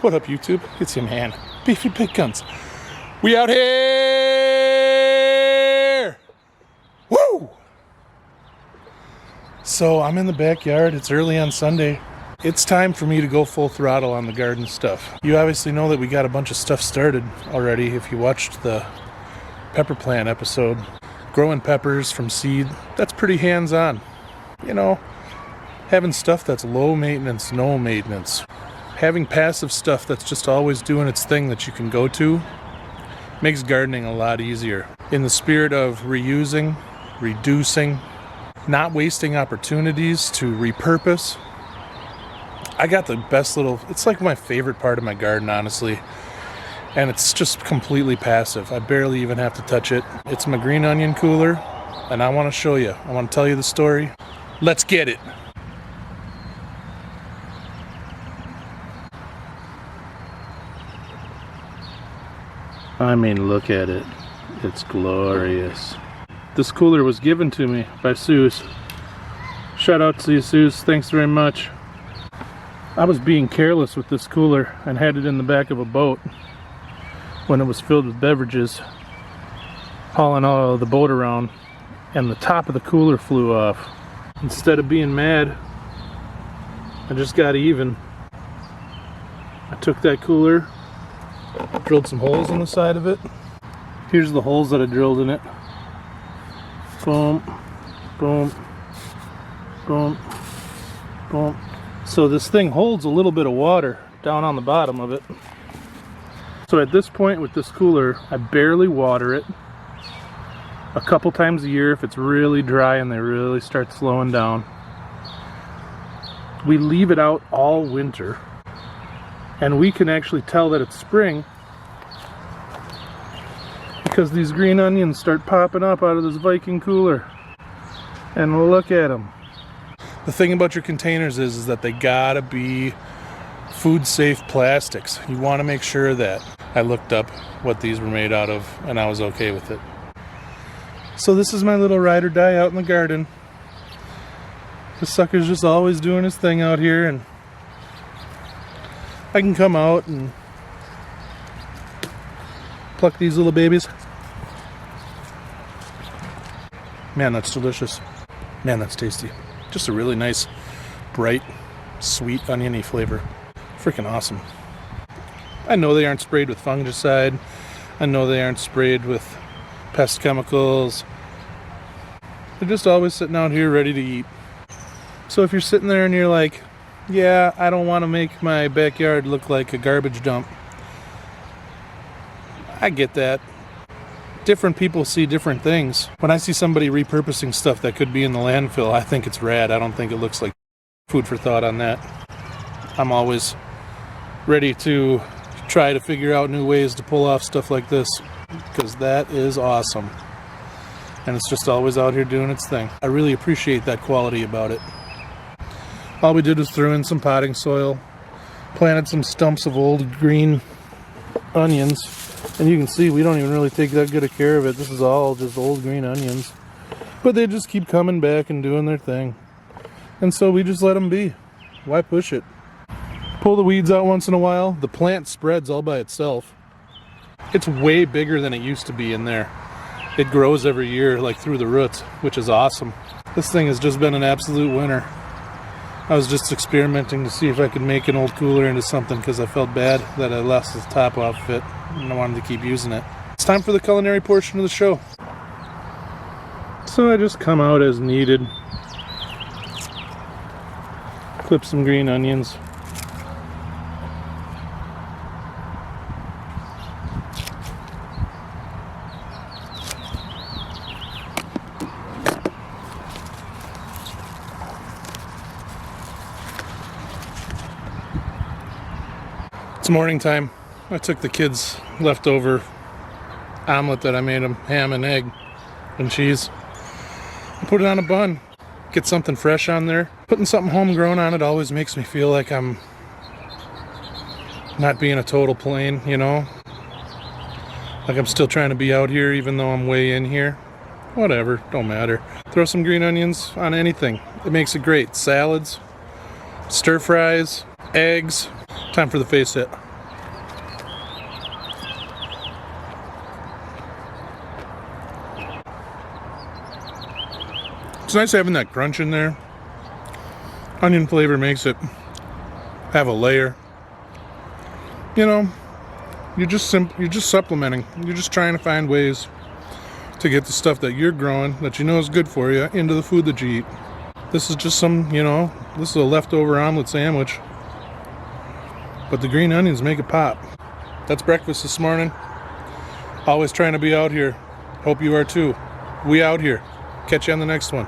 What up, YouTube? It's your man, Beefy Big Guns. We out here! Woo! So I'm in the backyard. It's early on Sunday. It's time for me to go full throttle on the garden stuff. You obviously know that we got a bunch of stuff started already if you watched the pepper plant episode. Growing peppers from seed, that's pretty hands-on. You know, having stuff that's low maintenance, no maintenance. Having passive stuff that's just always doing its thing that you can go to makes gardening a lot easier. In the spirit of reusing, reducing, not wasting opportunities to repurpose, I got the best little, it's like my favorite part of my garden, honestly. And it's just completely passive. I barely even have to touch it. It's my green onion cooler, and I want to show you. I want to tell you the story. Let's get it. I mean, look at it. It's glorious. This cooler was given to me by Suze. Shout out to you, Suze. Thanks very much. I was being careless with this cooler and had it in the back of a boat when it was filled with beverages, hauling all of the boat around, and the top of the cooler flew off. Instead of being mad, I just got even. I took that cooler, drilled some holes in the side of it. Here's the holes that I drilled in it. Boom, boom, boom, boom. So this thing holds a little bit of water down on the bottom of it. So at this point with this cooler, I barely water it. A couple times a year if it's really dry and they really start slowing down. We leave it out all winter. And we can actually tell that it's spring because these green onions start popping up out of this Viking cooler. And look at them. The thing about your containers is that they gotta be food safe plastics. You want to make sure that. I looked up what these were made out of and I was okay with it. So this is my little ride or die out in the garden. This sucker's just always doing his thing out here, and I can come out and pluck these little babies. Man, that's delicious. Man, that's tasty. Just a really nice, bright, sweet, oniony flavor. Freaking awesome. I know they aren't sprayed with fungicide. I know they aren't sprayed with pest chemicals. They're just always sitting out here ready to eat. So if you're sitting there and you're like, yeah, I don't want to make my backyard look like a garbage dump, I get that. Different people see different things. When I see somebody repurposing stuff that could be in the landfill, I think it's rad. I don't think it looks like food for thought on that. I'm always ready to try to figure out new ways to pull off stuff like this, because that is awesome. And it's just always out here doing its thing. I really appreciate that quality about it. All we did was throw in some potting soil, planted some stumps of old green onions, and you can see we don't even really take that good of care of it. This is all just old green onions. But they just keep coming back and doing their thing. And so we just let them be. Why push it? Pull the weeds out once in a while. The plant spreads all by itself. It's way bigger than it used to be in there. It grows every year, like through the roots, which is awesome. This thing has just been an absolute winner. I was just experimenting to see if I could make an old cooler into something because I felt bad that I lost the top off of it and I wanted to keep using it. It's time for the culinary portion of the show. So I just come out as needed. Clip some green onions. It's morning time. I took the kids' leftover omelet that I made them, ham and egg and cheese. I put it on a bun. Get something fresh on there. Putting something homegrown on it always makes me feel like I'm not being a total plain, you know? Like I'm still trying to be out here even though I'm way in here. Whatever, don't matter. Throw some green onions on anything. It makes it great. Salads, stir fries, eggs. Time for the face hit. It's nice having that crunch in there. Onion flavor makes it have a layer. You know, you're just supplementing. You're just trying to find ways to get the stuff that you're growing, that you know is good for you, into the food that you eat. This is just some, this is a leftover omelet sandwich. But the green onions make it pop. That's breakfast this morning. Always trying to be out here. Hope you are too. We out here. Catch you on the next one.